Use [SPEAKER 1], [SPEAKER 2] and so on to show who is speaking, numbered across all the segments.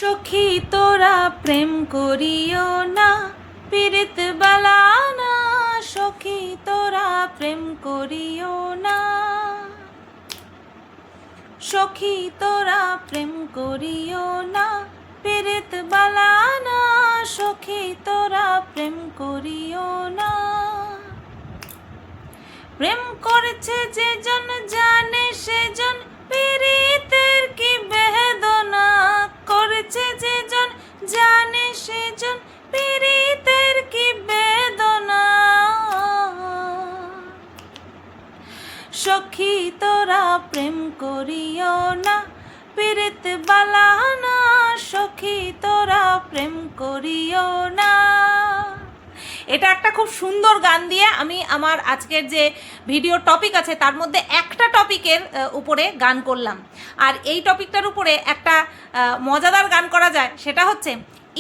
[SPEAKER 1] সখী তোরা প্রেম করিও না, পীড়িত বালানা। সখী তোরা প্রেম করিও না, সখী তোরা প্রেম করিও না, পীড়িত বালানা। সখী তোরা প্রেম করিও না। প্রেম করেছে যেজন জানে সেজন, পীড়িতের কি বেদনা। করেছে যেজন জানে সেজন, পীড়িতের কি বেদনা। সখী তোরা প্রেম করিও না, পীড়িত বালানা। সখী তোরা প্রেম করিও না। এটা একটা খুব সুন্দর গান দিয়ে আমি আমার আজকের যে ভিডিও টপিক আছে তার মধ্যে একটা টপিকের উপরে গান করলাম। আর এই টপিকটার উপরে একটা মজাদার গান করা যায়, সেটা হচ্ছে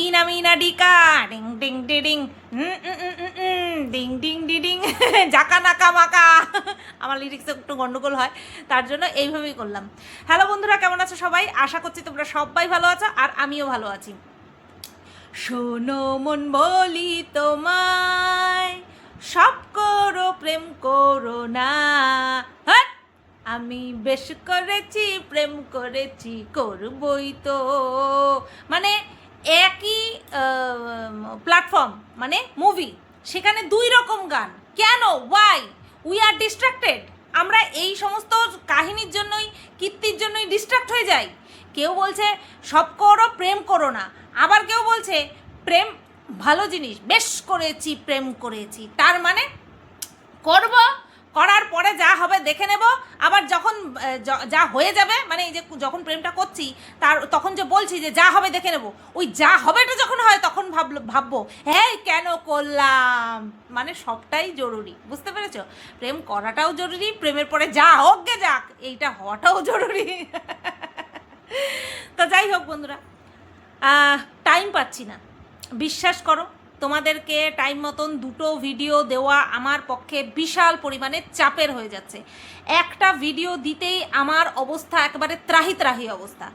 [SPEAKER 1] ইনা Mina ডিকা ding ding ডিডিং ding ding ডিডিং জাকা নাকা মাকা। আমার লিরিক্সে একটু গন্ডগোল হয়, তার জন্য এইভাবেই করলাম। হ্যালো বন্ধুরা, কেমন আছো সবাই? আশা করছি তোমরা সবাই ভালো আছো, আর আমিও ভালো আছি। শোনো মন বলি তোমায়, সব করো প্রেম করো না। হ্যাঁ, আমি বেশ করেছি প্রেম করেছি, করবই তো। মানে একই প্ল্যাটফর্ম, মানে মুভি, সেখানে দুই রকম গান কেন? Why we are distracted? আমরা এই সমস্ত কাহিনীর জন্যই, কীর্তির জন্যই ডিস্ট্রাক্ট হয়ে যাই। কেউ বলছে সব করো প্রেম করো না, আবার কেউ বলছে প্রেম ভালো জিনিস, বেশ করেছি প্রেম করেছি। তার মানে করব, করার পরে যা হবে দেখে নেব। আবার যখন যা হয়ে যাবে, মানে এই যে যখন প্রেমটা করছি তখন যে বলছি যে যা হবে দেখে নেব, ওই যা হবেটা যখন হয় তখন ভাববো হ্যাঁ কেন করলাম। মানে সবটাই জরুরি, বুঝতে পেরেছো? প্রেম করাটাও জরুরি, প্রেমের পরে যা হোক গে যাক এইটা হওয়াটাও জরুরি। তো যাই হোক বন্ধুরা, টাইম পাচ্ছি না, বিশ্বাস করো। তোমাদেরকে টাইম মতন দুটো ভিডিও দেওয়া আমার পক্ষে বিশাল পরিমাণে চাপের হয়ে যাচ্ছে। একটা ভিডিও দিতেই আমার অবস্থা একেবারে ত্রাহি ত্রাহি অবস্থা।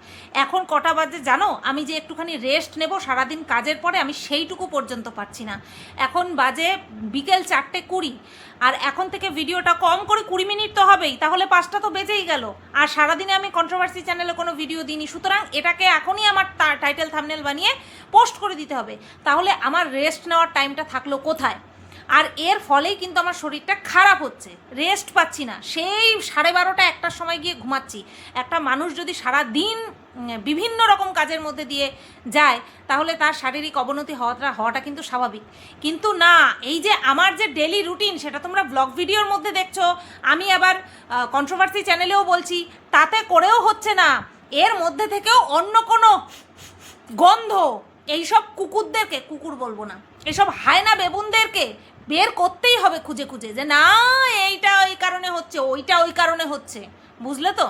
[SPEAKER 1] এখন কটা বাজে জানো? আমি যে একটুখানি রেস্ট নেব সারাদিন কাজের পরে, আমি সেইটুকু পর্যন্ত পারছি না। এখন বাজে বিকেল 4:20, আর এখন থেকে ভিডিওটা কম করে 20 মিনিট তো হবেই, তাহলে 5টা তো বেজেই গেল। আর সারাদিনে আমি কন্ট্রোভার্সি চ্যানেলে কোনো ভিডিও দিইনি, সুতরাং এটাকে এখনই আমার টাইটেল থাম্বনেল বানিয়ে পোস্ট করে দিতে হবে। তাহলে আমার রেস্ট নেওয়ার টাইমটা থাকলো কোথায়? আর এর ফলেই কিন্তু আমার শরীরটা খারাপ হচ্ছে, রেস্ট পাচ্ছি না। সেই 12:30 1টার সময় গিয়ে ঘুমাচ্ছি। একটা মানুষ যদি সারা দিন বিভিন্ন রকম কাজের মধ্যে দিয়ে যায়, তাহলে তার শারীরিক অবনতি হওয়াটা কিন্তু স্বাভাবিক। কিন্তু না, এই যে আমার যে ডেলি রুটিন, সেটা তোমরা ব্লগ ভিডিওর মধ্যে দেখছো, আমি আবার কন্ট্রোভার্সি চ্যানেলেও বলছি, তাতে করেও হচ্ছে না। এর মধ্যে থেকেও অন্য কোনো গন্ধ এইসব কুকুরদেরকে, কুকুর বলবো না, এইসব হায়না বেবুনদেরকে বের করতেই হবে খুঁজে খুঁজে, যে না এইটা ওই কারণে হচ্ছে, ওইটা ওই কারণে হচ্ছে। বুঝলে তো?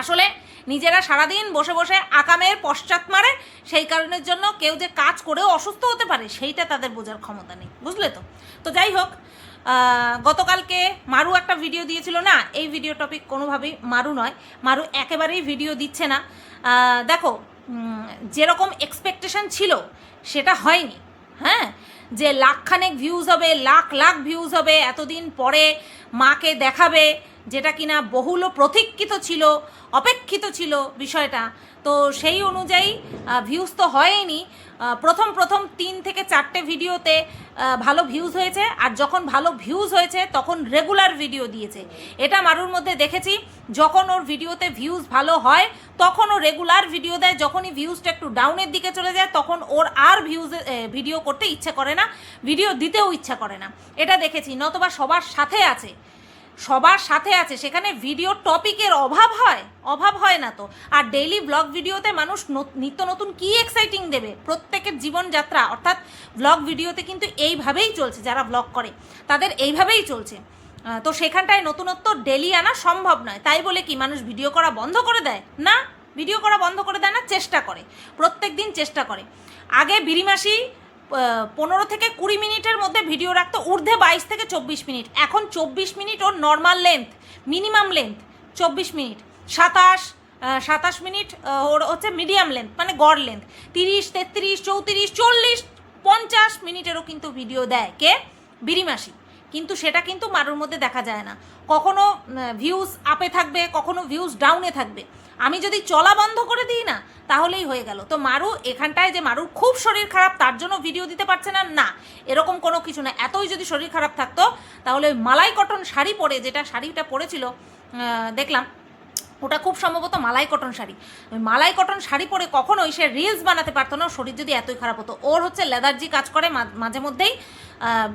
[SPEAKER 1] আসলে নিজেরা সারাদিন বসে বসে আকামের পশ্চাৎ মারে, সেই কারণের জন্য কেউ যে কাজ করেও অসুস্থ হতে পারে সেইটা তাদের বোঝার ক্ষমতা নেই। বুঝলে তো? তো যাই হোক, গতকালকে মারু একটা ভিডিও দিয়েছিল না, এই ভিডিও টপিক কোনোভাবেই মারু নয়, মারু একেবারেই ভিডিও দিচ্ছে না। দেখো, যেরকম এক্সপেকটেশন ছিল সেটা হয়নি। হ্যাঁ, যে লাখখানেক ভিউজ হবে, লাখ লাখ ভিউজ হবে, এতদিন পরে মাকে দেখাবে, যেটা কিনা বহুল প্রতীক্ষিত ছিল, অপেক্ষিত ছিল বিষয়টা, তো সেই অনুযায়ী ভিউজ তো হয়নি। প্রথম 3 থেকে 4টে ভিডিওতে ভালো ভিউজ হয়েছে, আর যখন ভালো ভিউজ হয়েছে তখন রেগুলার ভিডিও দিয়েছে। এটা মারুর মধ্যে দেখেছি, যখন ওর ভিডিওতে ভিউজ ভালো হয় তখন ও রেগুলার ভিডিও দেয়, যখনই ভিউজটা একটু ডাউনের দিকে চলে যায় তখন ওর আর ভিডিও করতে ইচ্ছে করে না, ভিডিও দিতেও ইচ্ছা করে না। এটা দেখেছি। নতবা সবার সাথে আছে, সবার সাথে আছে, সেখানে ভিডিও টপিকের অভাব হয়? অভাব হয় না তো। আর ডেইলি ব্লগ ভিডিওতে মানুষ নিত্য নতুন কী এক্সাইটিং দেবে? প্রত্যেকের জীবনযাত্রা, অর্থাৎ ব্লগ ভিডিওতে কিন্তু এইভাবেই চলছে, যারা ব্লগ করে তাদের এইভাবেই চলছে। তো সেখানটায় নতুনত্ব ডেলি আনা সম্ভব নয়। তাই বলে কি মানুষ ভিডিও করা বন্ধ করে দেয়? না, ভিডিও করা বন্ধ করে দেয় না, চেষ্টা করে, প্রত্যেক দিন চেষ্টা করে। আগে বিড়িমাসি 15 থেকে 20 মিনিটের মধ্যে ভিডিও রাখতো, ঊর্ধ্বে 22 থেকে 24 মিনিট। এখন 24 মিনিট ওর normal length, minimum length 24 minute. 27 27 minute ওর হচ্ছে মিডিয়াম লেন্থ, মানে গড় লেন্থ। 30, 33, 34, 40, 50 মিনিটেরও কিন্তু ভিডিও দেয় কে? বিরিমাসি। কিন্তু সেটা কিন্তু মারুর মধ্যে দেখা যায় না। কখনো ভিউজ আপে থাকবে, কখনো ভিউজ ডাউনে থাকবে। আমি যদি চলা বন্ধ করে দিই না তাহলেই হয়ে গেল। তো মারু এখানটায় যে মারুর খুব শরীর খারাপ তার জন্য ভিডিও দিতে পারছে না, না, এরকম কোনো কিছু না। এতই যদি শরীর খারাপ থাকতো তাহলে ওই মালাই কটন শাড়ি পরে, যেটা শাড়িটা পরেছিল দেখলাম, ওটা খুব সম্ভবত মালাই কটন শাড়ি, ওই মালাই কটন শাড়ি পরে কখনোই সে রিলস বানাতে পারতো না, শরীর যদি এতই খারাপ হতো। ওর হচ্ছে লেদার্জি কাজ করে, মাঝে মধ্যেই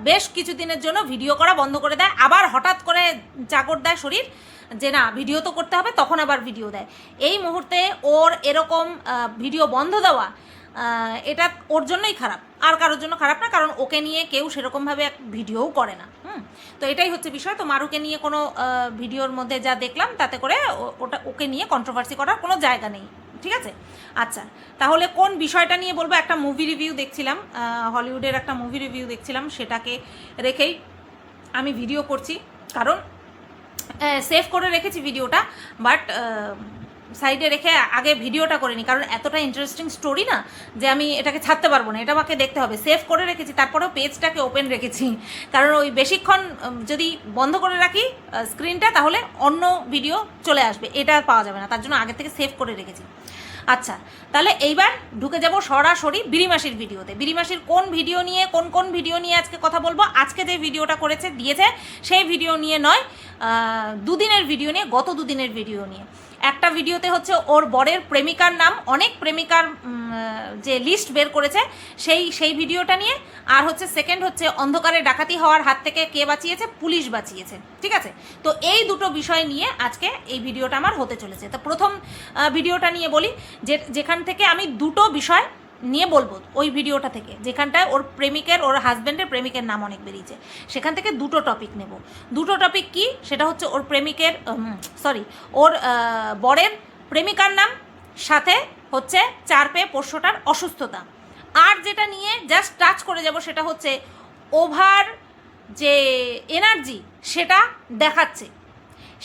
[SPEAKER 1] বেশ কিছু দিনের জন্য ভিডিও করা বন্ধ করে দেয়, আবার হঠাৎ করে চাকর দেয় শরীর যে না ভিডিও তো করতে হবে, তখন আবার ভিডিও দেয়। এই মুহূর্তে ওর এরকম ভিডিও বন্ধ দেওয়া এটা ওর জন্যই খারাপ, আর কারোর জন্য খারাপ না, কারণ ওকে নিয়ে কেউ সেরকমভাবে ভিডিওও করে না। তো এটাই হচ্ছে বিষয়। তো মারুকে নিয়ে কোনো ভিডিওর মধ্যে যা দেখলাম তাতে করে ওটা ওকে নিয়ে কন্ট্রোভার্সি করার কোনো জায়গা নেই, ঠিক আছে? আচ্ছা, তাহলে কোন বিষয়টা নিয়ে বলবো? একটা মুভি রিভিউ দেখছিলাম, হলিউডের একটা মুভি রিভিউ দেখছিলাম, সেটাকে রেখেই আমি ভিডিও করছি, কারণ সেভ করে রেখেছি ভিডিওটা, বাট সাইডে রেখে আগে ভিডিওটা করে নিই, কারণ এতটা ইন্টারেস্টিং স্টোরি না যে আমি এটাকে ছাড়তে পারবো না, এটা আমাকে দেখতে হবে। সেভ করে রেখেছি, তারপরেও পেজটাকে ওপেন রেখেছি, কারণ ওই বেশিক্ষণ যদি বন্ধ করে রাখি স্ক্রিনটা তাহলে অন্য ভিডিও চলে আসবে, এটা আর পাওয়া যাবে না, তার জন্য আগে থেকে সেভ করে রেখেছি। আচ্ছা, তাহলে এইবার ঢুকে যাব সরাসরি বিরিমাসির ভিডিওতে। বিরিমাসির কোন ভিডিও নিয়ে, কোন ভিডিও নিয়ে আজকে কথা বলবো? আজকে যে ভিডিওটা দিয়েছে সেই ভিডিও নিয়ে নয়, দুদিনের ভিডিও নিয়ে, গত দুদিনের ভিডিও নিয়ে। একটা ভিডিওতে হচ্ছে ওর বরের প্রেমিকার নাম, অনেক প্রেমিকার যে লিস্ট বের করেছে সেই ভিডিওটা নিয়ে, আর হচ্ছে সেকেন্ড হচ্ছে অন্ধকারে ডাকাতি হওয়ার হাত থেকে কে বাঁচিয়েছে? পুলিশ বাঁচিয়েছে, ঠিক আছে? তো এই দুটো বিষয় নিয়ে আজকে এই ভিডিওটা আমার হতে চলেছে। তো প্রথম ভিডিওটা নিয়ে বলি, যেখান থেকে আমি দুটো বিষয় নিয়ে বলবো, ওই ভিডিওটা থেকে, যেখানটায় ওর ওর হাজব্যান্ডের প্রেমিকের নাম অনেক বেরিয়েছে, সেখান থেকে দুটো টপিক নেব। দুটো টপিক কি? সেটা হচ্ছে ওর ওর বরের প্রেমিকার নাম, সাথে হচ্ছে 4 পেয়ে পোষ্যটার অসুস্থতা। আর যেটা নিয়ে জাস্ট টাচ করে যাব সেটা হচ্ছে ওভার যে এনার্জি সেটা দেখাচ্ছে।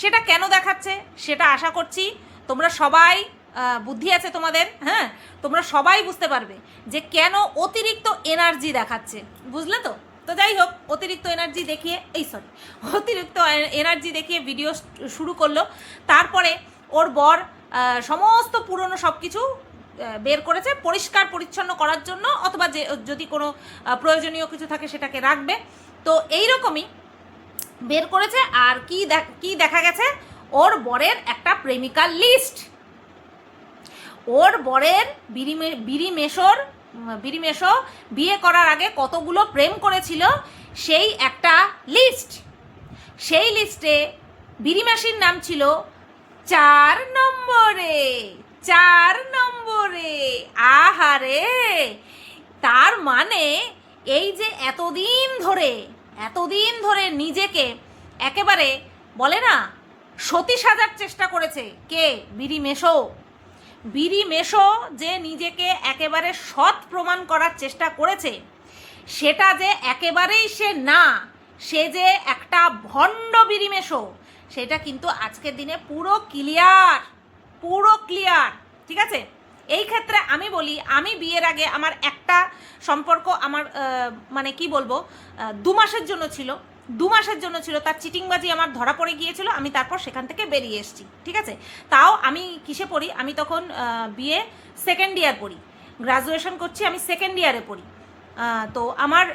[SPEAKER 1] সেটা কেন দেখাচ্ছে সেটা আশা করছি তোমরা সবাই, বুদ্ধি আছে তোমাদের, হ্যাঁ, তোমরা সবাই বুঝতে পারবে যে কেন অতিরিক্ত এনার্জি দেখাচ্ছে, বুঝলে তো? তো যাই হোক, অতিরিক্ত এনার্জি দেখিয়ে ভিডিও শুরু করলো। তারপরে ওর বর সমস্ত পুরনো সব কিছু বের করেছে পরিষ্কার পরিচ্ছন্ন করার জন্য, অথবা যে যদি কোনো প্রয়োজনীয় কিছু থাকে সেটাকে রাখবে। তো এইরকমই বের করেছে। আর কি দেখা গেছে? ওর বরের একটা প্রেমিকার লিস্ট, ওর বরের বিরিমেশো বিয়ে করার আগে কতগুলো প্রেম করেছিল সেই একটা লিস্ট। সেই লিস্টে বিরিমাসির নাম ছিল 4 নম্বরে। আহারে, তার মানে এই যে এতদিন ধরে নিজেকে একেবারে বলে না সতী সাজার চেষ্টা করেছে কে? বিরিমেশো যে নিজেকে একেবারে সৎ প্রমাণ করার চেষ্টা করেছে, সেটা যে একেবারেই সে যে একটা ভণ্ড বিরিমেশো, সেটা কিন্তু আজকের দিনে পুরো ক্লিয়ার, ঠিক আছে? এই ক্ষেত্রে আমি বলি, আমি বিয়ের আগে আমার একটা সম্পর্ক আমার মানে কি বলবো 2 মাসের জন্য ছিল, তার চিটিংবাজি আমার ধরা পড়ে গিয়েছিল, আমি তারপর সেখান থেকে বেরিয়ে এসেছি, ঠিক আছে? তাও আমি কিসে পড়ি? আমি তখন বিয়ে 2nd ইয়ার পড়ি, গ্রাজুয়েশন করছি, আমি 2nd ইয়ারে পড়ি। তো আমার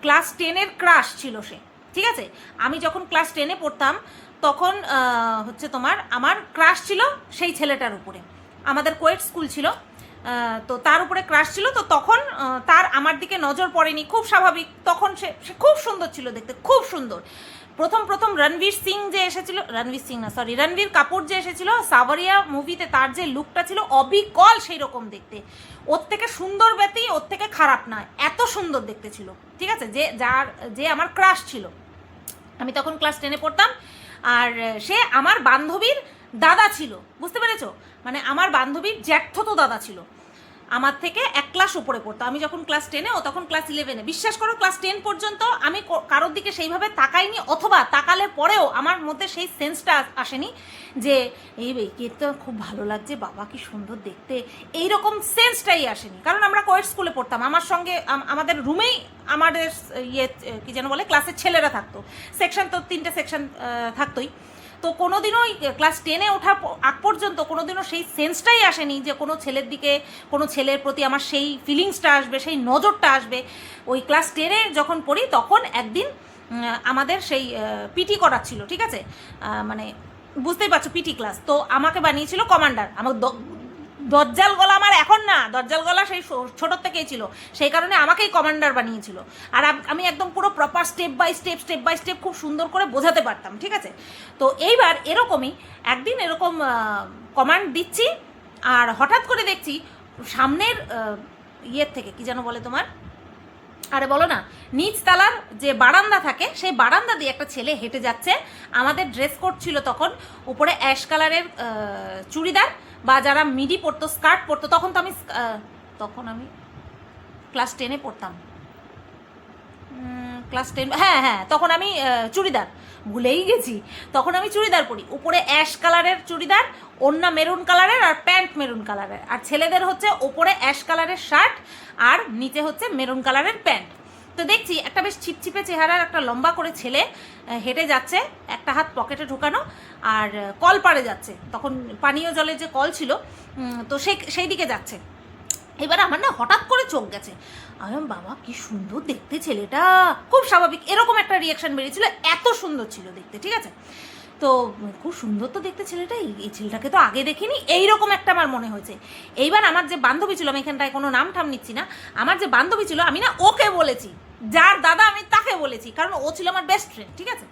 [SPEAKER 1] ক্লাস 10-এর ক্রাশ ছিল সে, ঠিক আছে? আমি যখন ক্লাস 10-এ পড়তাম তখন হচ্ছে আমার ক্রাশ ছিল সেই ছেলেটার উপরে। আমাদের কোয়েট স্কুল ছিল, তো তার উপরে ক্রাশ ছিল। তো তখন তার আমার দিকে নজর পড়েনি, খুব স্বাভাবিক। তখন সে খুব সুন্দর ছিল দেখতে, খুব সুন্দর। প্রথম রণবীর কাপুর যে এসেছিল সাভারিয়া মুভিতে, তার যে লুকটা ছিল অবিকল সেই রকম দেখতে। ওর থেকে সুন্দর ব্যক্তি, ওর থেকে খারাপ নয়, এত সুন্দর দেখতে ছিল, ঠিক আছে? যে আমার ক্রাশ ছিল। আমি তখন ক্লাস 10-এ পড়তাম, আর সে আমার বান্ধবীর দাদা ছিল, বুঝতে পেরেছো? মানে আমার বান্ধবীর জ্যাঠতো দাদা ছিল। আমার থেকে 1 ক্লাস উপরে পড়তো। আমি যখন ক্লাস 10-এ, ও তখন ক্লাস 11-এ। বিশ্বাস করো ক্লাস 10 পর্যন্ত আমি কারোর দিকে সেইভাবে তাকাইনি, অথবা তাকালে পরেও আমার মধ্যে সেই সেন্সটা আসেনি যে এই কে তো খুব ভালো লাগছে, বাবা কি সুন্দর দেখতে, এইরকম সেন্সটাই আসেনি। কারণ আমরা কোয়েট স্কুলে পড়তাম, আমার সঙ্গে আমাদের রুমেই আমাদের কি যেন বলে ক্লাসের ছেলেরা থাকতো। সেকশন তো 3টে সেকশন থাকতোই। তো কোনোদিনও ক্লাস 10-এ ওঠার আগ পর্যন্ত কোনোদিনও সেই সেন্সটাই আসেনি যে কোনো ছেলের দিকে, কোনো ছেলের প্রতি আমার সেই ফিলিংসটা আসবে, সেই নজরটা আসবে। ওই ক্লাস 10-এ যখন পড়ি তখন একদিন আমাদের সেই পিটি করাচ্ছিল, ঠিক আছে, মানে বুঝতেই পারছো পিটি ক্লাস। তো আমাকে বানিয়েছিল কমান্ডার। আমার দজ্জাল গলা আমার এখন না, দজ্জাল গলা সেই ছোটোর থেকেই ছিল, সেই কারণে আমাকেই কমান্ডার বানিয়েছিল। আর আমি একদম পুরো প্রপার স্টেপ বাই স্টেপ খুব সুন্দর করে বোঝাতে পারতাম, ঠিক আছে। তো এইবার এরকমই একদিন এরকম কমান্ড দিচ্ছি, আর হঠাৎ করে দেখছি সামনের ইয়ের থেকে, কি যেন বলে তোমার, আরে বলো না, নিচ তলার যে বারান্দা থাকে সেই বারান্দা দিয়ে একটা ছেলে হেঁটে যাচ্ছে। আমাদের ড্রেস কোড ছিল তখন, উপরে অ্যাশ কালারের চুড়িদার, বা যারা মিডি পরতো, স্কার্ট পরতো। তখন আমি ক্লাস 10-এ পড়তাম, ক্লাস 10, হ্যাঁ তখন আমি চুড়িদার, ভুলেই গেছি, তখন আমি চুড়িদার পরি। উপরে অ্যাশ কালারের চুড়িদার, ওড়না মেরুন কালারের, আর প্যান্ট মেরুন কালারের। আর ছেলেদের হচ্ছে ওপরে অ্যাশ কালারের শার্ট আর নিচে হচ্ছে মেরুন কালারের প্যান্ট। তো দেখছি একটা বেশ ছিপছিপে চেহারার একটা লম্বা করে ছেলে হেঁটে যাচ্ছে, একটা হাত পকেটে ঢোকানো, আর কল পাড়ে যাচ্ছে। তখন পানীয় জলের যে কল ছিল, তো সেই দিকে যাচ্ছে। এবার আমার না হঠাৎ করে চোখ গেছে, আমি বাবা কি সুন্দর দেখতে ছেলেটা, খুব স্বাভাবিক এরকম একটা রিয়াকশান বেরিয়েছিল, এত সুন্দর ছিল দেখতে, ঠিক আছে। তো খুব সুন্দর তো দেখতে ছেলেটা, এই ছেলেটাকে তো আগে দেখিনি, এইরকম একটা আমার মনে হয়েছে। এইবার আমার যে বান্ধবী ছিল, আমি এখানটায় কোনো নাম ঠাম নিচ্ছি না, আমার যে বান্ধবী ছিল আমি না ওকে বলেছি, যার দাদা আমি তাকে বলেছি, কারণ ও ছিল আমার বেস্ট ফ্রেন্ড, ঠিক আছে।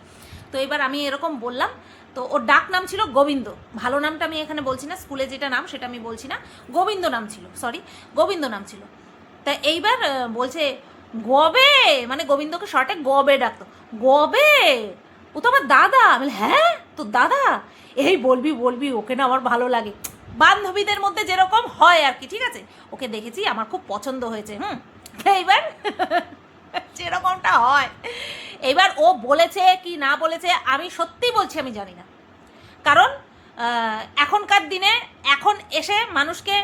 [SPEAKER 1] তো এবার আমি এরকম বললাম, তো ওর ডাক নাম ছিল গোবিন্দ, ভালো নামটা আমি এখানে বলছি না, স্কুলে যেটা নাম সেটা আমি বলছি না, গোবিন্দ নাম ছিল, গোবিন্দ নাম ছিল। তা এইবার বলছে গবে, মানে গোবিন্দকে শর্টে গবে ডাকতো, গবে ও তো আমার দাদা। আমি হ্যাঁ তোর দাদা, এই বলবি ওকে না আমার ভালো লাগে, বান্ধবীদের মধ্যে যেরকম হয় আর কি, ঠিক আছে। ওকে দেখেছি, আমার খুব পছন্দ হয়েছে। এইবার যেরকমটা হয়, এবার ও বলেছে কি না বলেছে আমি সত্যি বলছি আমি জানি না। কারণ এখনকার দিনে এখন এসে মানুষকে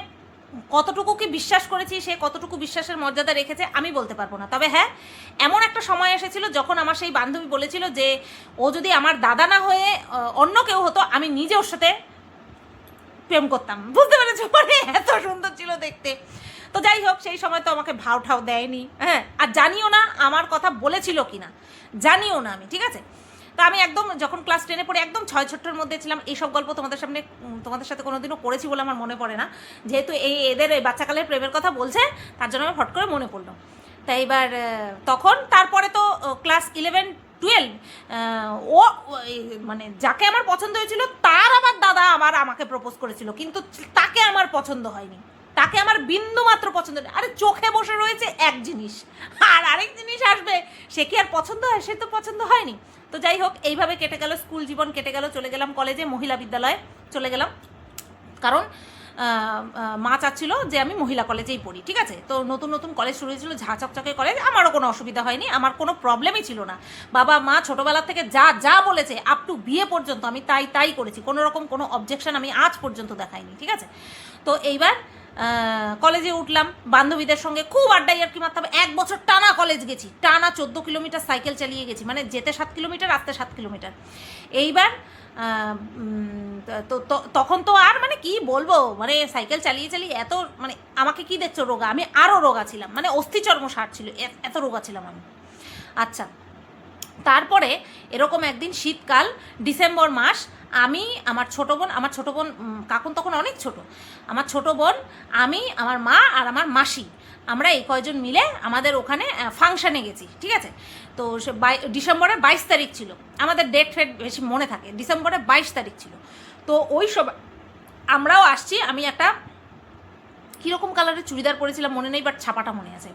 [SPEAKER 1] কতটুকু কি বিশ্বাস করেছি, সে কতটুকু বিশ্বাসের মর্যাদা রেখেছে আমি বলতে পারবো না। তবে হ্যাঁ, এমন একটা সময় এসেছিল যখন আমার সেই বান্ধবী বলেছিল যে ও যদি আমার দাদা না হয়ে অন্য কেউ হতো, আমি নিজে ওর সাথে প্রেম করতাম। বুঝতে পেরেছো, মানে এত সুন্দর ছিল দেখতে। তো যাই হোক, সেই সময় তো আমাকে ভাও ঠাও দেয়নি, হ্যাঁ, আর জানিও না আমার কথা বলেছিল কি না, জানিও না আমি, ঠিক আছে। তো আমি একদম যখন ক্লাস 10-এ পড়ে একদম 6-ছোট্টর মধ্যে ছিলাম। এইসব গল্প তোমাদের সাথে কোনোদিনও করেছি বলে আমার মনে পড়ে না, যেহেতু এদের এই বাচ্চাকালের প্রেমের কথা বলছে, তার জন্য আমার ফট করে মনে পড়লো। তাই এবার তখন তারপরে তো ক্লাস 11-12 ও মানে যাকে আমার পছন্দ হয়েছিল তার আমার দাদা আমাকে প্রপোজ করেছিল, কিন্তু তাকে আমার পছন্দ হয়নি, তাকে আমার বিন্দু মাত্র পছন্দ নেই। আরে চোখে বসে রয়েছে এক জিনিস, আর আরেক জিনিস আসবে, সে কি আর পছন্দ হয়? সে তো পছন্দ হয়নি। তো যাই হোক, এইভাবে কেটে গেল স্কুল জীবন, কেটে গেল, চলে গেলাম কলেজে, মহিলা বিদ্যালয়ে চলে গেলাম, কারণ মা চাচ্ছিল যে আমি মহিলা কলেজেই পড়ি, ঠিক আছে। তো নতুন কলেজ শুরু হয়েছিল, ঝাঁ চকচকে কলেজ, আমারও কোনো অসুবিধা হয়নি, আমার কোনো প্রবলেমই ছিল না। বাবা মা ছোটোবেলা থেকে যা বলেছে আপ টু বিয়ে পর্যন্ত আমি তাই করেছি, কোনো রকম কোনো অবজেকশন আমি আজ পর্যন্ত দেখাইনি, ঠিক আছে। তো এইবার কলেজে উঠলাম, বান্ধবীদের সঙ্গে খুব আড্ডাই আর কি মারতাম। 1 বছর টানা কলেজ গেছি, টানা 14 কিলোমিটার সাইকেল চালিয়ে গেছি, মানে যেতে 7 কিলোমিটার, আসতে 7 কিলোমিটার। এইবার তখন তো আর মানে কি বলবো, মানে সাইকেল চালিয়ে এত, মানে আমাকে কি দেখছো রোগা, আমি আরও রোগা ছিলাম, মানে অস্থিচর্ম সার ছিল, এত রোগা ছিলাম আমি। আচ্ছা, তারপরে এরকম একদিন শীতকাল, ডিসেম্বর মাস, আমি আমার ছোটো বোন কাকুন তখন অনেক ছোট, আমার ছোটো বোন, আমি, আমার মা আর আমার মাসি, আমরা এই কয়জন মিলে আমাদের ওখানে ফাংশানে গেছি, ঠিক আছে। তো সে ডিসেম্বরের 22 তারিখ ছিল, আমাদের ডেট ফেট বেশি মনে থাকে, ডিসেম্বরের 22 তারিখ ছিল। তো ওই সময় আমরাও আসছি, আমি একটা কীরকম কালারের চুড়িদার পরেছিলাম মনে নেই, বাট ছাপাটা মনে আছে,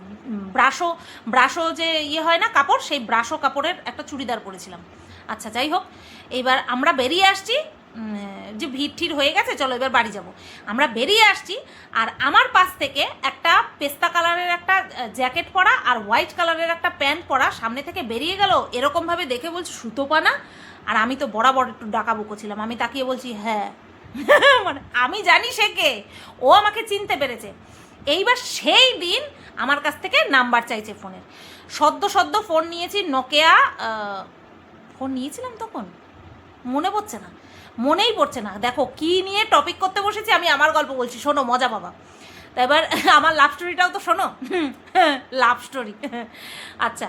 [SPEAKER 1] ব্রাশো যে ইয়ে হয় না কাপড়, সেই ব্রাশো কাপড়ের একটা চুড়িদার পরেছিলাম। আচ্ছা যাই হোক, এইবার আমরা বেরিয়ে আসছি যে ভিড় ঠিড় হয়ে গেছে, চলো এবার বাড়ি যাব। আমরা বেরিয়ে আসছি, আর আমার পাশ থেকে একটা পেস্তা কালারের একটা জ্যাকেট পরা আর হোয়াইট কালারের একটা প্যান্ট পরা সামনে থেকে বেরিয়ে গেল। এরকমভাবে দেখে বলছি সুতোপানা, আর আমি তো বরাবর একটু ডাকাবুকো ছিলাম। আমি তাকিয়ে বলছি হ্যাঁ, মানে আমি জানি সে কে, ও আমাকে চিনতে পেরেছে। এইবার সেই দিন আমার কাছ থেকে নাম্বার চাইছে ফোনের। সদ্য ফোন নিয়েছি, নোকিয়া ফোন নিয়েছিলাম তখন, মনেই পড়ছে না। দেখো কি নিয়ে টপিক করতে বসেছি, আমি আমার গল্প বলছি, শোনো মজা বাবা। তা এবার আমার লাভ স্টোরিটাও তো শোনো, লাভ স্টোরি। আচ্ছা,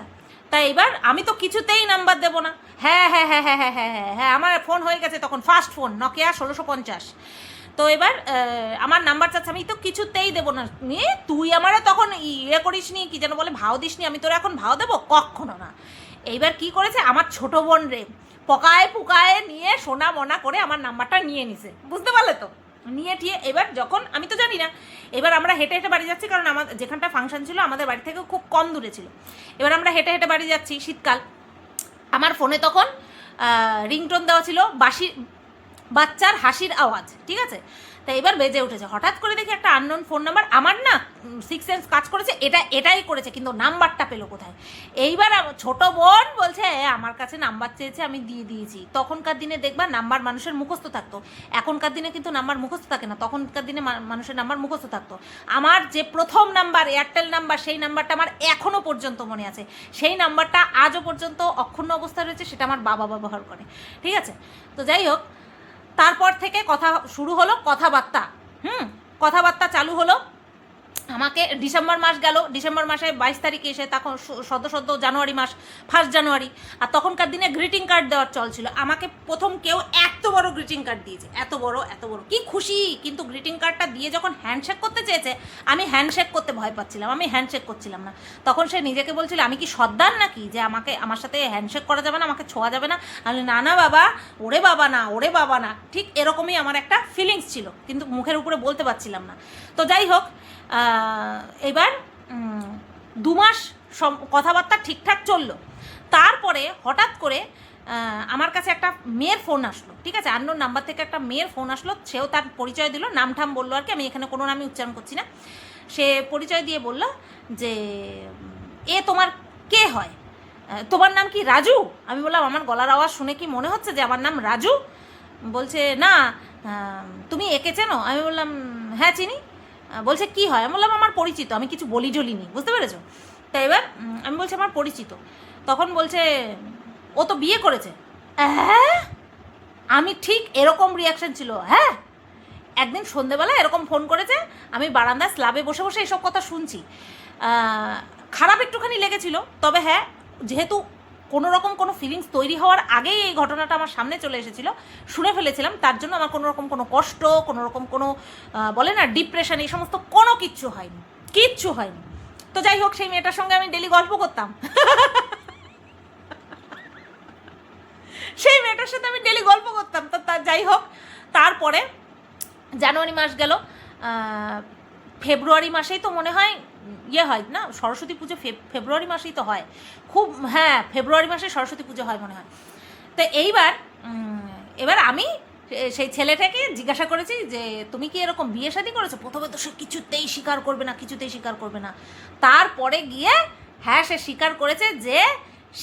[SPEAKER 1] তা এবার আমি তো কিছুতেই নাম্বার দেবো না। হ্যাঁ, আমার ফোন হয়ে গেছে তখন, ফার্স্ট ফোন নোকিয়া 1650। তো এবার আমার নাম্বার চাচ্ছে, আমি তো কিছুতেই দেবো না। নিয়ে তুই আমারে তখন ইয়ে করিস নি, কি যেন বলে, ভাও দিস নি, আমি তোরা এখন ভাও দেবো, কখনো না। এইবার কি করেছে, আমার ছোট বোন রে পকায় পুকায় নিয়ে সোনা মনা করে আমার নাম্বারটা নিয়ে নিছে, বুঝতে পারলে তো। নিয়ে ঠিয়ে এবার যখন, আমি তো জানি না, এবার আমরা হেঁটে হেঁটে বাড়ি যাচ্ছি, কারণ আমার যেখানটা ফাংশন ছিল আমাদের বাড়ি থেকে খুব কম দূরে ছিল। এবার আমরা হেঁটে হেঁটে বাড়ি যাচ্ছি, শীতকাল। আমার ফোনে তখন রিংটোন দেওয়া ছিল বাচ্চার হাসির আওয়াজ, ঠিক আছে। তা এবার বেজে উঠেছে, হঠাৎ করে দেখি একটা আননোন ফোন নাম্বার। আমার না সিক্স সেন্স কাজ করেছে, এটাই করেছে, কিন্তু নাম্বারটা পেলো কোথায়। এইবার ছোট বোন বলছে আমার কাছে নাম্বার চেয়েছে, আমি দিয়ে দিয়েছি। তখনকার দিনে দেখবা নাম্বার মানুষের মুখস্থ থাকতো, এখনকার দিনে কিন্তু নাম্বার মুখস্থ থাকে না। তখনকার দিনে মানুষের নাম্বার মুখস্থ থাকতো। আমার যে প্রথম নাম্বার, এয়ারটেল নাম্বার, সেই নাম্বারটা আমার এখনও পর্যন্ত মনে আছে। সেই নাম্বারটা আজও পর্যন্ত অক্ষুণ্ণ অবস্থায় রয়েছে, সেটা আমার বাবা ব্যবহার করে, ঠিক আছে। তো যাই হোক, তারপর থেকে কথা শুরু হলো, কথাবার্তা চালু হলো। আমাকে ডিসেম্বর মাস গেল, ডিসেম্বর মাসে 22 তারিখে এসে, তখন সদ্য জানুয়ারি মাস, 1 জানুয়ারি। আর তখনকার দিনে গ্রিটিং কার্ড দেওয়ার চল ছিল। আমাকে প্রথম কেউ এত বড় গ্রিটিং কার্ড দিয়েছে, এত বড়, কি খুশি। কিন্তু গ্রিটিং কার্ডটা দিয়ে যখন হ্যান্ডশেক করতে চেয়েছে, আমি হ্যান্ডশেক করতে ভয় পাচ্ছিলাম, আমি হ্যান্ডশেক করছিলাম না। তখন সে নিজেকে বলছিল আমি কি সর্দার নাকি, যে আমার সাথে হ্যান্ডশেক করা যাবে না, আমাকে ছোঁয়া যাবে না। আমি না বাবা, ওরে বাবা না, ঠিক এরকমই আমার একটা ফিলিংস ছিল, কিন্তু মুখের উপরে বলতে পারছিলাম না। তো যাই হোক, এবার 2 মাস কথাবার্তা ঠিকঠাক চললো। তারপরে হঠাৎ করে আমার কাছে একটা মেয়ের ফোন আসলো, ঠিক আছে, আননোন নাম্বার থেকে একটা মেয়ের ফোন আসলো। সেও তার পরিচয় দিল, নামঠাম বললো আর কি, আমি এখানে কোনো নামই উচ্চারণ করছি না। সে পরিচয় দিয়ে বলল যে এ তোমার কে হয়, তোমার নাম কি রাজু? আমি বললাম আমার গলার আওয়াজ শুনে কি মনে হচ্ছে যে আমার নাম রাজু? বলছে না, তুমি একে চেনো? আমি বললাম হ্যাঁ চিনি। বলছে কি হয়? আমি বললাম আমার পরিচিত, আমি কিছু বলি নি, বুঝতে পেরেছো? তাই এবার আমি বলছি আমার পরিচিত। তখন বলছে ও তো বিয়ে করেছে। হ্যাঁ, আমি ঠিক এরকম রিয়াকশন ছিল। হ্যাঁ, একদিন সন্ধেবেলা এরকম ফোন করেছে, আমি বারান্দায় স্ল্যাবে বসে বসে এসব কথা শুনছি। খারাপ একটুখানি লেগেছিল, তবে হ্যাঁ, যেহেতু কোনো রকম কোনো ফিলিংস তৈরি হওয়ার আগেই এই ঘটনাটা আমার সামনে চলে এসেছিলো, শুনে ফেলেছিলাম, তার জন্য আমার কোনো রকম কোনো কষ্ট, কোনো রকম কোনো বলে না ডিপ্রেশন, এই সমস্ত কোনো কিচ্ছু হয়নি। তো যাই হোক, সেই মেয়েটার সঙ্গে আমি ডেলি গল্প করতাম, সেই মেয়েটার সাথে আমি ডেলি গল্প করতাম। তো যাই হোক, তারপরে জানুয়ারি মাস গেল, ফেব্রুয়ারি মাসেই তো মনে হয় ইয়ে হয় না, সরস্বতী পুজো ফেব্রুয়ারি মাসেই তো হয় খুব, হ্যাঁ ফেব্রুয়ারি মাসে সরস্বতী পুজো হয় মনে হয়। তো এবার আমি সেই ছেলেটাকে জিজ্ঞাসা করেছি যে তুমি কি এরকম বিয়ে শাদী করেছো? প্রথমে তো সে কিছুতেই স্বীকার করবে না। তারপরে গিয়ে হ্যাঁ সে স্বীকার করেছে যে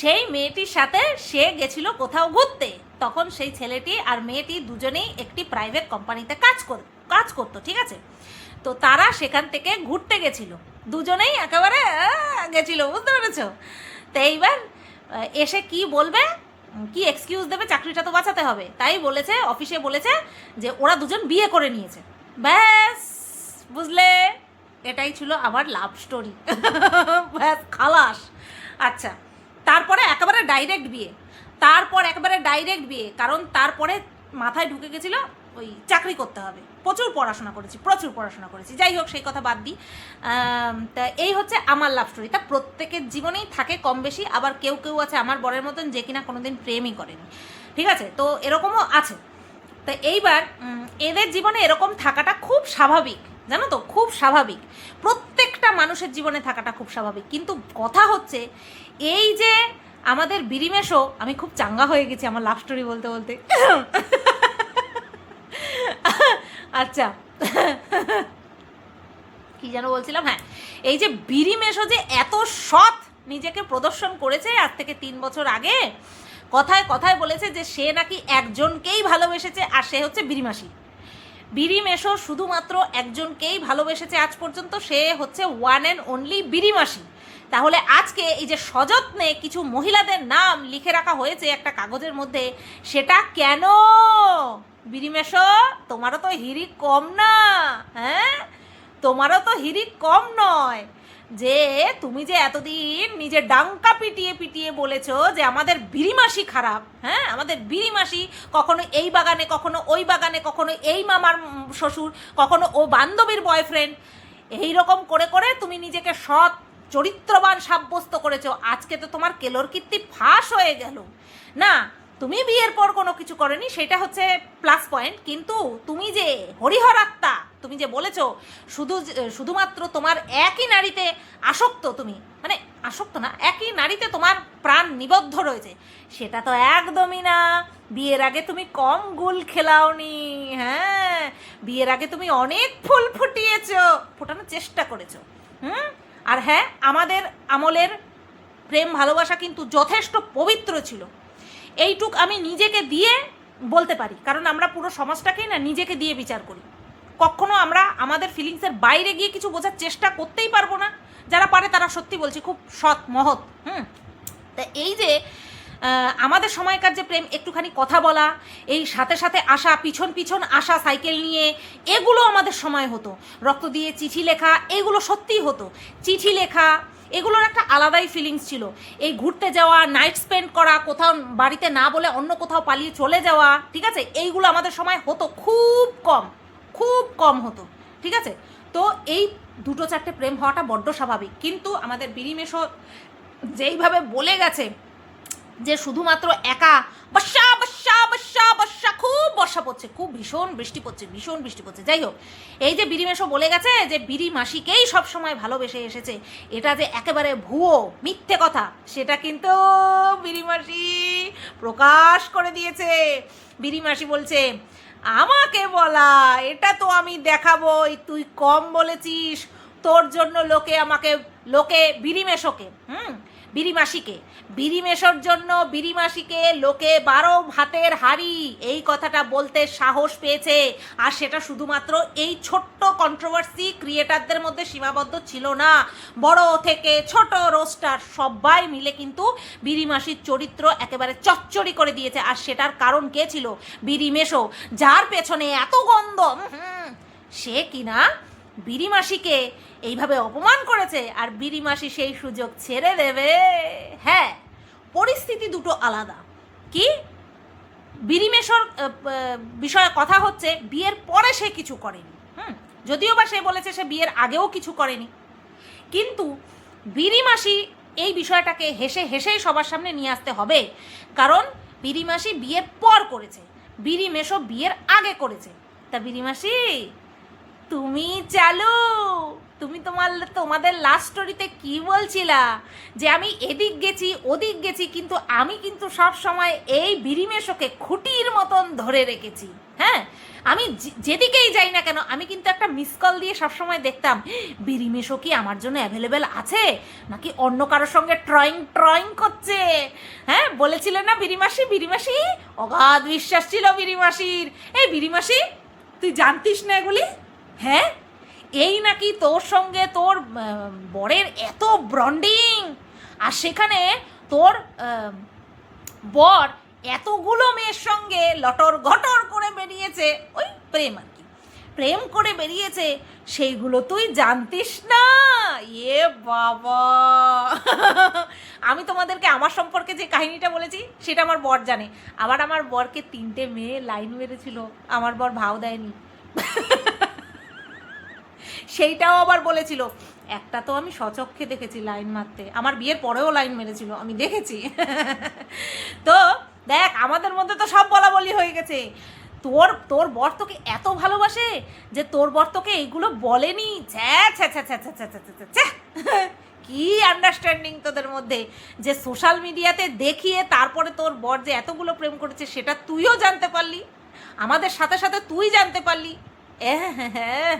[SPEAKER 1] সেই মেয়েটির সাথে সে গেছিল কোথাও ঘুরতে। তখন সেই ছেলেটি আর মেয়েটি দুজনেই একটি প্রাইভেট কোম্পানিতে কাজ করতো, ঠিক আছে। তো তারা সেখান থেকে ঘুরতে গেছিল, দুজনেই একেবারে গেছিল, বুঝতে পেরেছো? তো এইবার এসে কি বলবে, কি এক্সকিউজ দেবে, চাকরিটা তো বাঁচাতে হবে, তাই বলেছে, অফিসে বলেছে যে ওরা দুজন বিয়ে করে নিয়েছে। ব্যাস, বুঝলে, এটাই ছিল আমার লাভ স্টোরি। ব্যাস, খালাস। আচ্ছা, তারপরে একেবারে ডাইরেক্ট বিয়ে, কারণ তারপরে মাথায় ঢুকে গেছিলো ওই চাকরি করতে হবে। প্রচুর পড়াশোনা করেছি। যাই হোক, সেই কথা বাদ দিই। তা এই হচ্ছে আমার লাভ স্টোরি। তা প্রত্যেকের জীবনেই থাকে কম বেশি, আবার কেউ আছে আমার বরের মতন যে কিনা কোনোদিন প্রেমই করেনি, ঠিক আছে। তো এরকমও আছে। তা এইবার এদের জীবনে এরকম থাকাটা খুব স্বাভাবিক, জানো তো, খুব স্বাভাবিক। প্রত্যেকটা মানুষের জীবনে থাকাটা খুব স্বাভাবিক। কিন্তু কথা হচ্ছে এই যে আমাদের বিরিমেশও, আমি খুব চাঙ্গা হয়ে গেছি আমার লাভ স্টোরি বলতে বলতে। আচ্ছা, কি যেন বলছিলাম, হ্যাঁ, এই যে বিরি মেশো যে এত সৎ নিজেকে প্রদর্শন করেছে আজ থেকে 3 বছর আগে, কথায় কথায় বলেছে যে সে নাকি একজনকেই ভালোবেসেছে, আর সে হচ্ছে বিরিমাসি। বিরি মেশো শুধুমাত্র একজনকেই ভালোবেসেছে আজ পর্যন্ত, সে হচ্ছে ওয়ান অ্যান্ড অনলি বিরিমাসি। তাহলে আজকে এই যে সযত্নে কিছু মহিলাদের নাম লিখে রাখা হয়েছে একটা কাগজের মধ্যে, সেটা কেন? বিরি মেশো, তোমারও তো হিড়িক কম না, হ্যাঁ, তোমারও তো হিড়িক কম নয় যে তুমি যে এতদিন নিজের ডাঙ্কা পিটিয়ে পিটিয়ে বলেছো যে আমাদের বিরিমাসি খারাপ, হ্যাঁ, আমাদের বিরিমাসি কখনো এই বাগানে, কখনো ওই বাগানে, কখনো এই মামার শ্বশুর, কখনো ও বান্ধবীর বয়ফ্রেন্ড, এই রকম করে করে তুমি নিজেকে সৎ চরিত্রবান সাব্যস্ত করেছো। আজকে তো তোমার কেলোর কীর্তি ফাঁস হয়ে গেল না। তুমি বিয়ের পর কোনো কিছু করনি, সেটা হচ্ছে প্লাস পয়েন্ট, কিন্তু তুমি যে হরিহর আত্মা, তুমি যে বলেছো শুধুমাত্র তোমার একই নারীতে আসক্ত, তুমি মানে আসক্ত না, একই নারীতে তোমার প্রাণ নিবদ্ধ রয়েছে, সেটা তো একদমই না। বিয়ের আগে তুমি কম গুল খেলাওনি, হ্যাঁ, বিয়ের আগে তুমি অনেক ফুল ফোটানোর চেষ্টা করেছো। আর হ্যাঁ, আমাদের আমলের প্রেম ভালোবাসা কিন্তু যথেষ্ট পবিত্র ছিল, এইটুক আমি নিজেকে দিয়ে বলতে পারি, কারণ আমরা পুরো সমাজটাকেই না নিজেকে দিয়ে বিচার করি। কখনো আমরা আমাদের ফিলিংসের বাইরে গিয়ে কিছু বোঝার চেষ্টা করতেই পারবো না। যারা পারে তারা সত্যি বলছি খুব সৎ মহৎ। তা এই যে আমাদের সময়কার যে প্রেম, একটুখানি কথা বলা, এই সাথে সাথে আসা, পিছন পিছন আসা সাইকেল নিয়ে, এগুলো আমাদের সময় হতো। রক্ত দিয়ে চিঠি লেখা, এগুলো সত্যিই হতো। চিঠি লেখা এগুলোর একটা আলাদাই ফিলিংস ছিল। এই ঘুরতে যাওয়া, নাইট স্পেন্ড করা, কোথাও বাড়িতে না বলে অন্য কোথাও পালিয়ে চলে যাওয়া, ঠিক আছে, এইগুলো আমাদের সময় হতো, খুব কম হতো, ঠিক আছে। তো এই 2-4টে প্রেম হওয়াটা বড্ড স্বাভাবিক, কিন্তু আমাদের বিরি মেশো যেইভাবে বলে গেছে যে শুধুমাত্র একা বর্ষা বর্ষা বর্ষা বর্ষা, খুব বর্ষা পড়ছে, খুব ভীষণ বৃষ্টি পড়ছে, যাই হোক, এই যে বিরি মেশো বলে গেছে যে বিরি মাসিকেই সবসময় ভালোবেসে এসেছে, এটা যে একেবারে ভুয়ো মিথ্যে কথা, সেটা কিন্তু বিরি মাসি প্রকাশ করে দিয়েছে। বিরি মাসি বলছে, আমাকে বলা এটা তো আমি দেখাবই, তুই কম বলেছিস, তোর জন্য লোকে বিরিমেশোকে বিরিমেশোর জন্য বিরিমাসিকে লোকে 12 ভাতের হাড়ি, এই কথাটা বলতে সাহস পেয়েছে। আর সেটা শুধুমাত্র এই ছোট্ট কন্ট্রোভার্সি ক্রিয়েটারদের মধ্যে সীমাবদ্ধ ছিল না, বড় থেকে ছোট রোস্টার সবাই মিলে কিন্তু বিরিমাসির চরিত্র একেবারে চচ্চড়ি করে দিয়েছে। আর সেটার কারণ কে ছিল? বিরিমেশো, যার পেছনে এত গন্ধ, সে কিনা বিরিমাসিকে এইভাবে অপমান করেছে, আর বিরিমাসি সেই সুযোগ ছেড়ে দেবে? হ্যাঁ, পরিস্থিতি দুটো আলাদা। কি বিরিমেশর বিষয়ে কথা হচ্ছে, বিয়ের পরে সে কিছু করেনি, যদিও বা সে বলেছে সে বিয়ের আগেও কিছু করেনি, কিন্তু বিরিমাসি এই বিষয়টাকে হেসেই সবার সামনে নিয়ে আসতে হবে, কারণ বিরিমাসি বিয়ের পর করেছে, বিরিমেশো বিয়ের আগে করেছে। তা বিরিমাসি, তুমি চালু, তুমি তোমাদের লাস্ট স্টোরিতে কি বলছিলা যে আমি এদিক গেছি ওদিক গেছি, কিন্তু আমি কিন্তু সব সময় এই বিরিমেশোকে খুঁটির মতন ধরে রেখেছি। হ্যাঁ, আমি যেদিকেই যাই না কেন আমি কিন্তু একটা মিস কল দিয়ে সবসময় দেখতাম বিরিমেশো কি আমার জন্য অ্যাভেলেবেল আছে নাকি অন্য কারোর সঙ্গে ট্রয়িং করছে। হ্যাঁ, বলেছিলেন না বিরিমাসি, অগাধ বিশ্বাস ছিল বিরিমাসির। এই বিরিমাসি, তুই জানতিস না এগুলি? হ্যাঁ, এই নাকি তোর সঙ্গে তোর বরের এত বন্ডিং, আর সেখানে তোর বর এতগুলো মেয়ের সঙ্গে লটর ঘটর করে বেরিয়েছে, ওই প্রেম আর কি, প্রেম করে বেরিয়েছে, সেইগুলো তুই জানতিস না? এ বাবা, আমি তোমাদেরকে আমার সম্পর্কে যে কাহিনীটা বলেছি সেটা আমার বর জানে। আবার আমার বরকে 3টে মেয়ে লাইন মেরেছিল, আমার বর ভাও দেয়নি, সেইটাও আবার বলেছিল। একটা তো আমি সচক্ষে দেখেছি লাইন মারতে, আমার বিয়ের পরেও লাইন মেরেছিল, আমি দেখেছি। তো দেখ, আমাদের মধ্যে তো সব বলা বলি হয়ে গেছে। তোর বর তোকে এত ভালোবাসে যে তোর বর তোকে এইগুলো বলেনি? কি আন্ডারস্ট্যান্ডিং তোদের মধ্যে, যে সোশ্যাল মিডিয়াতে দেখিয়ে তারপরে তোর বর যে এতগুলো প্রেম করেছে সেটা তুইও জানতে পারলি, আমাদের সাথে সাথে তুই জানতে পারলি। হ্যাঁ,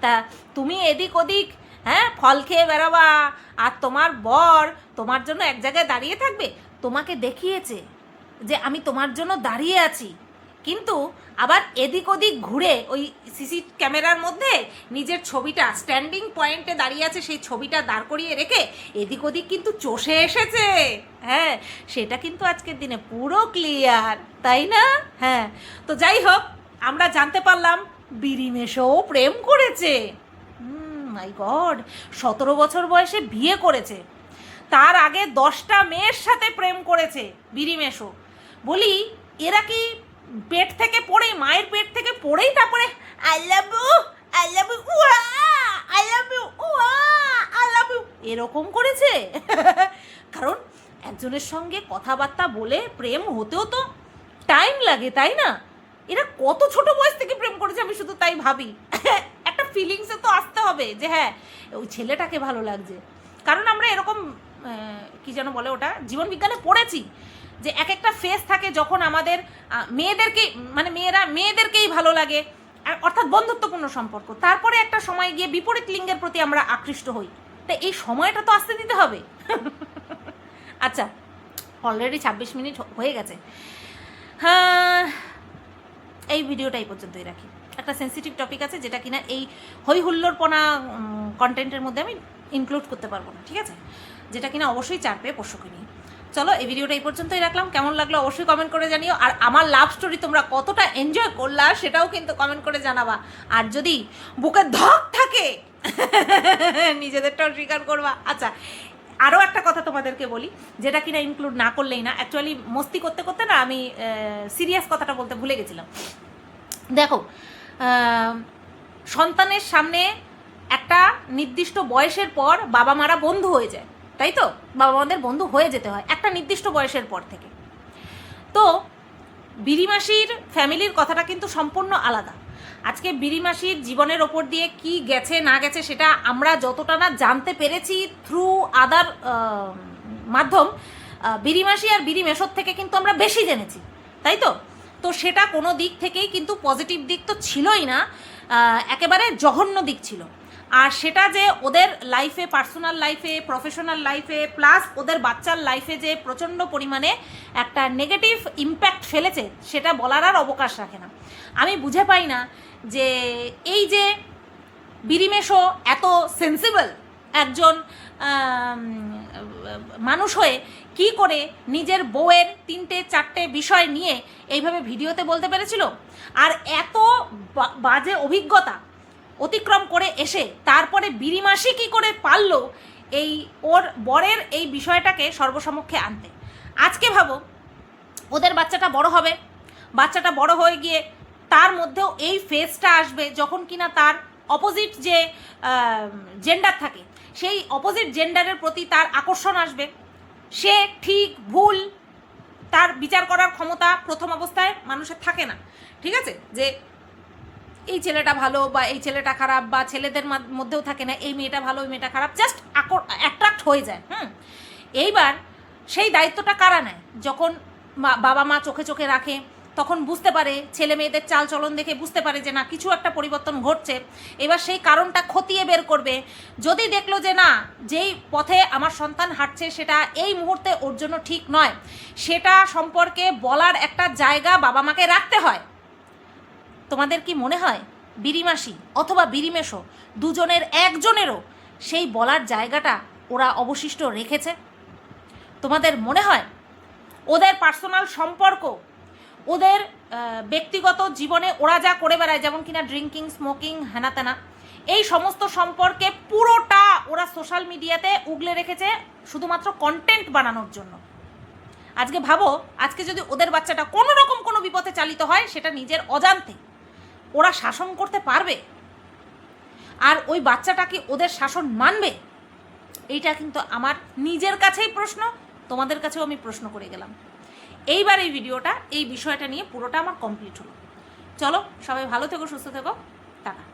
[SPEAKER 1] তা তুমি এদিক ওদিক হ্যাঁ ফল খেয়ে বেড়াবা আর তোমার বর তোমার জন্য এক জায়গায় দাঁড়িয়ে থাকবে, তোমাকে দেখিয়েছে যে আমি তোমার জন্য দাঁড়িয়ে আছি, কিন্তু আবার এদিক ওদিক ঘুরে ওই সিসি ক্যামেরার মধ্যে নিজের ছবিটা স্ট্যান্ডিং পয়েন্টে দাঁড়িয়ে আছে সেই ছবিটা দাঁড় করিয়ে রেখে এদিক ওদিক কিন্তু চষে এসেছে। হ্যাঁ, সেটা কিন্তু আজকের দিনে পুরো ক্লিয়ার, তাই না? হ্যাঁ, তো যাই হোক, আমরা জানতে পারলাম বিরিমেশও প্রেম করেছে। মাই গড, 17 বছর বয়সে বিয়ে করেছে, তার আগে 10টা মেয়ের সাথে প্রেম করেছে বিরিমেশও। বলি এরা কি পেট থেকে পড়েই, মায়ের পেট থেকে পড়েই তারপরে I love you I love you উয়া আই লাভ ইউ উয়া আই লাভ ইউ এরকম করেছে? কারণ একজনের সঙ্গে কথাবার্তা বলে প্রেম হতেও তো টাইম লাগে, তাই না? এরা কত ছোট বয়স থেকে প্রেম করেছে আমি শুধু তাই ভাবি। একটা ফিলিংসে তো আসতে হবে যে হ্যাঁ ওই ছেলেটাকে ভালো লাগছে। কারণ আমরা এরকম কি যেন বলে ওটা, জীবন বিজ্ঞানে পড়েছি যে এক একটা ফেজ থাকে যখন আমাদের মেয়েদেরকে মানে মেয়েদেরকেই ভালো লাগে, অর্থাৎ বন্ধুত্বপূর্ণ সম্পর্ক, তারপরে একটা সময় গিয়ে বিপরীত লিঙ্গের প্রতি আমরা আকৃষ্ট হই। তা এই সময়টা তো আসতে দিতে হবে। আচ্ছা, অলরেডি 26 মিনিট হয়ে গেছে। হ্যাঁ, এই ভিডিওটা এই পর্যন্তই রাখি। একটা সেন্সিটিভ টপিক আছে যেটা কিনা এই হই হুল্লোড়পনা কন্টেন্টের মধ্যে আমি ইনক্লুড করতে পারবো না, ঠিক আছে? যেটা কিনা অবশ্যই চার পেয়ে পোষ্যকে নিয়ে। চলো, এই ভিডিওটা এই পর্যন্তই রাখলাম। কেমন লাগলো অবশ্যই কমেন্ট করে জানিও, আর আমার লাভ স্টোরি তোমরা কতটা এনজয় করলা সেটাও কিন্তু কমেন্ট করে জানাবা। আর যদি বুকে ধক থাকে নিজেদেরটাও স্বীকার করবা। আচ্ছা, আরও একটা কথা তোমাদেরকে বলি, যেটা কিনা ইনক্লুড না করলেই না, অ্যাকচুয়ালি মস্তি করতে করতে না আমি সিরিয়াস কথাটা বলতে ভুলে গেছিলাম। দেখো, সন্তানের সামনে একটা নির্দিষ্ট বয়সের পর বাবা মারা বন্ধু হয়ে যায়, তাই তো? বাবা মাদের বন্ধু হয়ে যেতে হয় একটা নির্দিষ্ট বয়সের পর থেকে। তো বিরিমাসির ফ্যামিলির কথাটা কিন্তু সম্পূর্ণ আলাদা। আজকে বিরিমাসির জীবনের ওপর দিয়ে কি গেছে না গেছে সেটা আমরা যতটা না জানতে পেরেছি থ্রু আদার মাধ্যম, বিরিমাসি আর বিরিমেশর থেকে কিন্তু আমরা বেশি জেনেছি, তাই তো? তো সেটা কোনো দিক থেকেই কিন্তু পজিটিভ দিক তো ছিলই না, একেবারে জঘন্য দিক ছিল। আর সেটা যে ওদের লাইফে, পার্সোনাল লাইফে, প্রফেশনাল লাইফে, প্লাস ওদের বাচ্চার লাইফে যে প্রচণ্ড পরিমাণে একটা নেগেটিভ ইম্প্যাক্ট ফেলেছে সেটা বলার আর অবকাশ রাখে না। আমি বুঝে পাই না যে এই যে বিরিমেশও এত সেন্সিবল একজন মানুষ হয়ে কি করে নিজের বউয়ের 3-4টে বিষয় নিয়ে এইভাবে ভিডিওতে বলতে পেরেছিল। আর এত বাজে অভিজ্ঞতা অতিক্রম করে এসে তারপরে বিরিমাসি কি করে পারলো এই ওর বরের এই বিষয়টাকে সর্বসমক্ষে আনতে। আজকে ভাবো ওদের বাচ্চাটা বড় হবে, বাচ্চাটা বড় হয়ে গিয়ে তার মধ্যেও এই ফেজটা আসবে যখন কিনা তার অপোজিট যে জেন্ডার থাকে সেই অপোজিট জেন্ডারের প্রতি তার আকর্ষণ আসবে। সে ঠিক ভুল তার বিচার করার ক্ষমতা প্রথম অবস্থায় মানুষের থাকে না, ঠিক আছে? যে এই ছেলেটা ভালো বা এই ছেলেটা খারাপ, বা ছেলেদের মধ্যেও থাকে না এই মেয়েটা ভালো ওই মেয়েটা খারাপ, জাস্ট অ্যাট্রাক্ট হয়ে যায়। এইবার সেই দায়িত্বটা কারা নেয়? যখন বাবা মা চোখে চোখে রাখে তখন বুঝতে পারে, ছেলে মেয়েদের চাল চলন দেখে বুঝতে পারে যে না কিছু একটা পরিবর্তন ঘটছে। এবার সেই কারণটা খতিয়ে বের করবে। যদি দেখলো যে না, যেই পথে আমার সন্তান হাঁটছে সেটা এই মুহূর্তে ওর জন্য ঠিক নয়, সেটা সম্পর্কে বলার একটা জায়গা বাবা মাকে রাখতে হয়। তোমাদের কি মনে হয় বিরিমাসি অথবা বিরিমেশো দুজনের একজনেরও সেই বলার জায়গাটা ওরা অবশিষ্ট রেখেছে? তোমাদের মনে হয় ওদের পার্সোনাল সম্পর্ক, ওদের ব্যক্তিগত জীবনে ওরা যা করে বেড়ায়, যেমন কিনা ড্রিঙ্কিং, স্মোকিং, হ্যানাত্যানা, এই সমস্ত সম্পর্কে পুরোটা ওরা সোশ্যাল মিডিয়াতে উগলে রেখেছে শুধুমাত্র কন্টেন্ট বানানোর জন্য? আজকে ভাবো, আজকে যদি ওদের বাচ্চাটা কোনো রকম কোনো বিপথে চালিত হয় সেটা নিজের অজান্তে, ওরা শাসন করতে পারবে? আর ওই বাচ্চাটা কি ওদের শাসন মানবে? এইটা কিন্তু আমার নিজের কাছেই প্রশ্ন, তোমাদের কাছেও আমি প্রশ্ন করে গেলাম। এইবার এই ভিডিওটা এই বিষয়টা নিয়ে পুরোটা আমার কমপ্লিট হলো। চলো, সবাই ভালো থেকো, সুস্থ থেকো, টাটা।